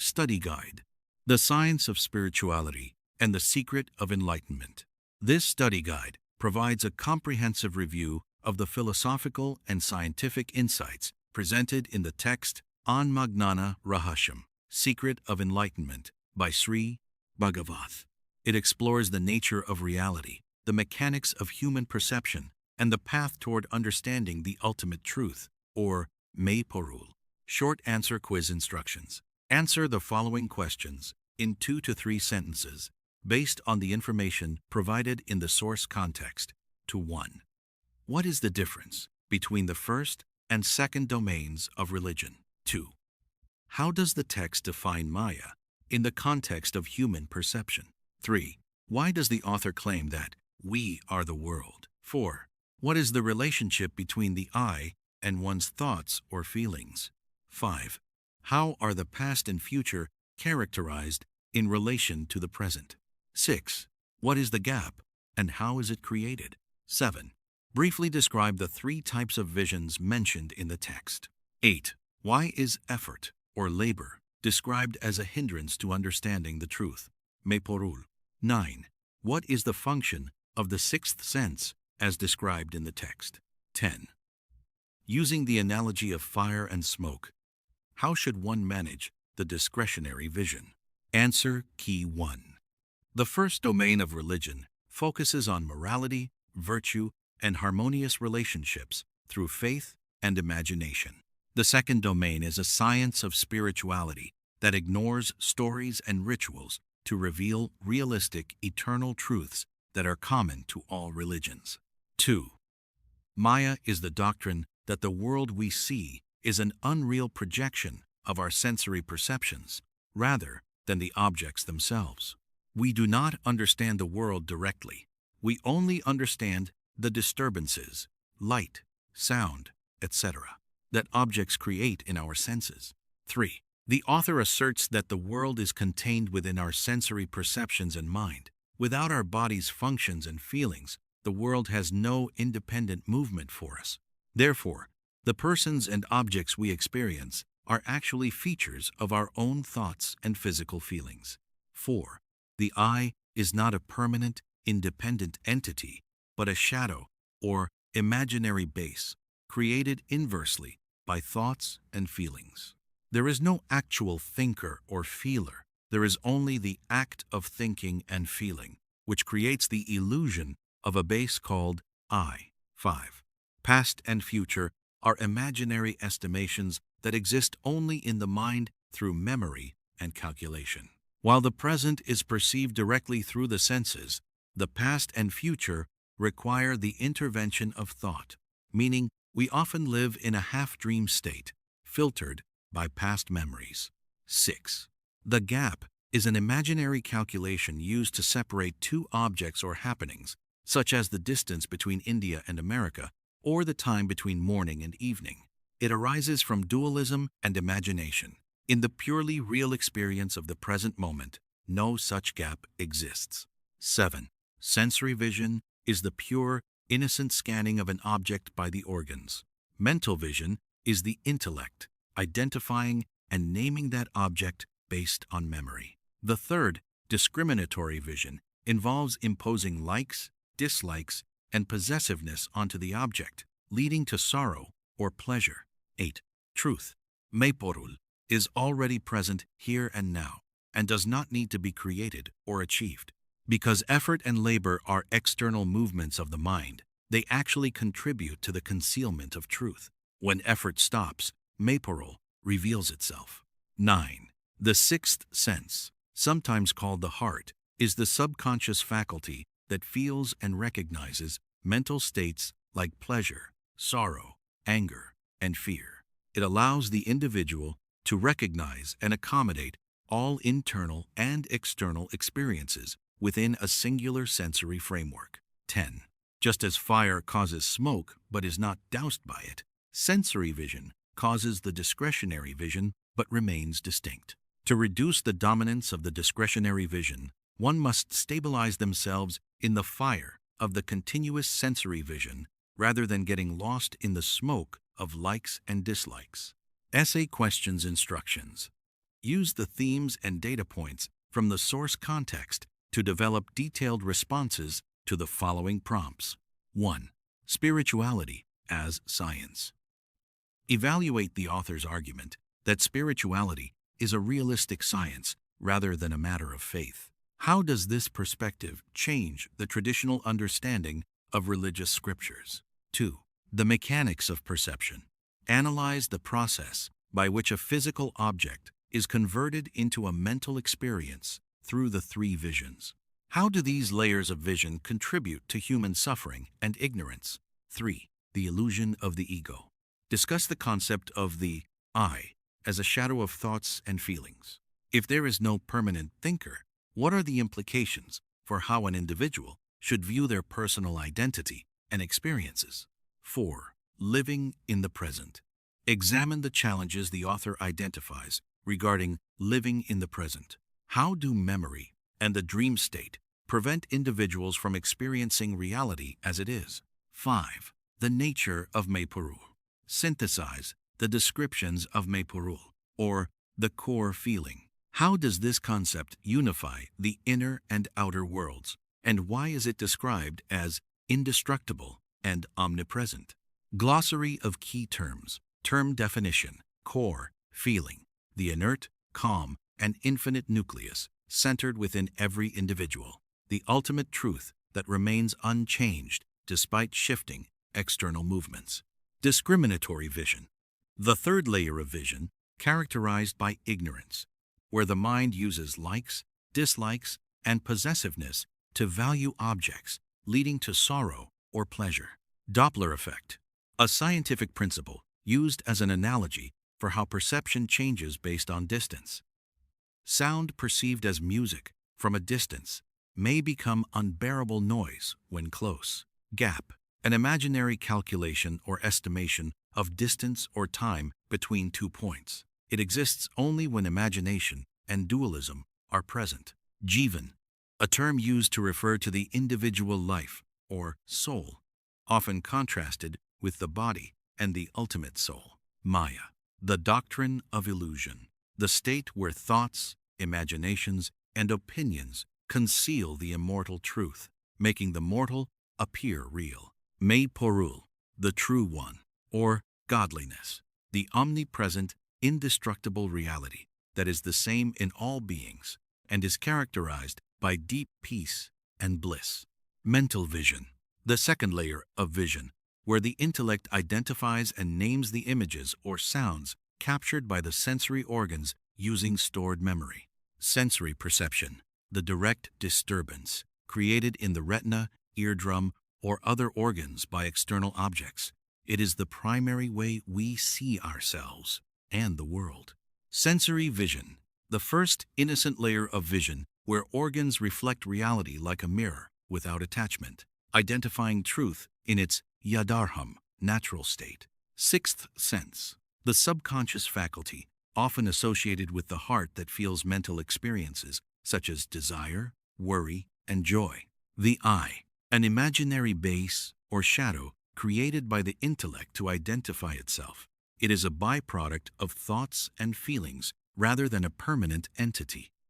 Study Guide: The Science of Spirituality and the Secret of Enlightenment. This study guide provides a comprehensive review of the philosophical and scientific insights presented in the text Anmagnana Rahasham, Secret of Enlightenment by Sri Bhagavath. It explores the nature of reality, the mechanics of human perception, and the path toward understanding the ultimate truth, or Mayporul. Short answer quiz instructions. Answer the following questions in 2 to 3 sentences based on the information provided in the source context. To 1. What is the difference between the first and second domains of religion? 2. How does the text define Maya in the context of human perception? 3. Why does the author claim that we are the world? 4. What is the relationship between the I and one's thoughts or feelings? 5. How are the past and future characterized in relation to the present? 6. What is the gap and how is it created? 7. Briefly describe the 3 types of visions mentioned in the text. 8. Why is effort or labor described as a hindrance to understanding the truth? Mayporul. 9. What is the function of the 6th sense as described in the text? 10. Using the analogy of fire and smoke, how should one manage the discretionary vision? Answer key 1. The first domain of religion focuses on morality, virtue, and harmonious relationships through faith and imagination. The second domain is a science of spirituality that ignores stories and rituals to reveal realistic, eternal truths that are common to all religions. 2. Maya is the doctrine that the world we see is an unreal projection of our sensory perceptions, rather than the objects themselves. We do not understand the world directly. We only understand the disturbances, light, sound, etc., that objects create in our senses. 3. The author asserts that the world is contained within our sensory perceptions and mind. Without our body's functions and feelings, the world has no independent movement for us. Therefore, the persons and objects we experience are actually features of our own thoughts and physical feelings. 4. The I is not a permanent, independent entity, but a shadow or imaginary base created inversely by thoughts and feelings. There is no actual thinker or feeler. There is only the act of thinking and feeling, which creates the illusion of a base called I. 5. Past and future are imaginary estimations that exist only in the mind through memory and calculation. While the present is perceived directly through the senses, the past and future require the intervention of thought, meaning we often live in a half-dream state, filtered by past memories. 6. The gap is an imaginary calculation used to separate 2 objects or happenings, such as the distance between India and America, or the time between morning and evening. It arises from dualism and imagination. In the purely real experience of the present moment, no such gap exists. 7. Sensory vision is the pure, innocent scanning of an object by the organs. Mental vision is the intellect, identifying and naming that object based on memory. The third, discriminatory vision, involves imposing likes, dislikes, and possessiveness onto the object, leading to sorrow or pleasure. 8. Truth, Mayporul, is already present here and now, and does not need to be created or achieved. Because effort and labor are external movements of the mind, they actually contribute to the concealment of truth. When effort stops, Mayporul reveals itself. 9. The 6th sense, sometimes called the heart, is the subconscious faculty that feels and recognizes mental states like pleasure, sorrow, anger, and fear. It allows the individual to recognize and accommodate all internal and external experiences within a singular sensory framework. 10. Just as fire causes smoke but is not doused by it, sensory vision causes the discretionary vision but remains distinct. To reduce the dominance of the discretionary vision, one must stabilize themselves in the fire of the continuous sensory vision rather than getting lost in the smoke of likes and dislikes. Essay questions instructions. Use the themes and data points from the source context to develop detailed responses to the following prompts. 1. Spirituality as science. Evaluate the author's argument that spirituality is a realistic science rather than a matter of faith. How does this perspective change the traditional understanding of religious scriptures? 2. The mechanics of perception. Analyze the process by which a physical object is converted into a mental experience through the three visions. How do these layers of vision contribute to human suffering and ignorance? 3. The illusion of the ego. Discuss the concept of the I as a shadow of thoughts and feelings. If there is no permanent thinker, what are the implications for how an individual should view their personal identity and experiences? 4. Living in the present. Examine the challenges the author identifies regarding living in the present. How do memory and the dream state prevent individuals from experiencing reality as it is? 5. The nature of Maypurul. Synthesize the descriptions of Maypurul, or the core feeling. How does this concept unify the inner and outer worlds, and why is it described as indestructible and omnipresent? Glossary of key terms. Term definition. Core, feeling. The inert, calm, and infinite nucleus centered within every individual. The ultimate truth that remains unchanged despite shifting external movements. Discriminatory vision. The third layer of vision, characterized by ignorance, where the mind uses likes, dislikes, and possessiveness to value objects, leading to sorrow or pleasure. Doppler effect. A scientific principle used as an analogy for how perception changes based on distance. Sound perceived as music from a distance may become unbearable noise when close. Gap. An imaginary calculation or estimation of distance or time between 2 points. It exists only when imagination and dualism are present. Jivan. A term used to refer to the individual life or soul, often contrasted with the body and the ultimate soul. Maya. The doctrine of illusion. The state where thoughts, imaginations, and opinions conceal the immortal truth, making the mortal appear real. Maypurul, the true one, or godliness, the omnipresent, indestructible reality that is the same in all beings and is characterized by deep peace and bliss. Mental vision, the second layer of vision, where the intellect identifies and names the images or sounds captured by the sensory organs using stored memory. Sensory perception, the direct disturbance created in the retina, eardrum, or other organs by external objects. It is the primary way we see ourselves and the world. Sensory vision, the first innocent layer of vision where organs reflect reality like a mirror without attachment, identifying truth in its yadarham, natural state. Sixth sense, the subconscious faculty, often associated with the heart that feels mental experiences such as desire, worry, and joy. The eye, an imaginary base or shadow created by the intellect to identify itself. It is a byproduct of thoughts and feelings rather than a permanent entity.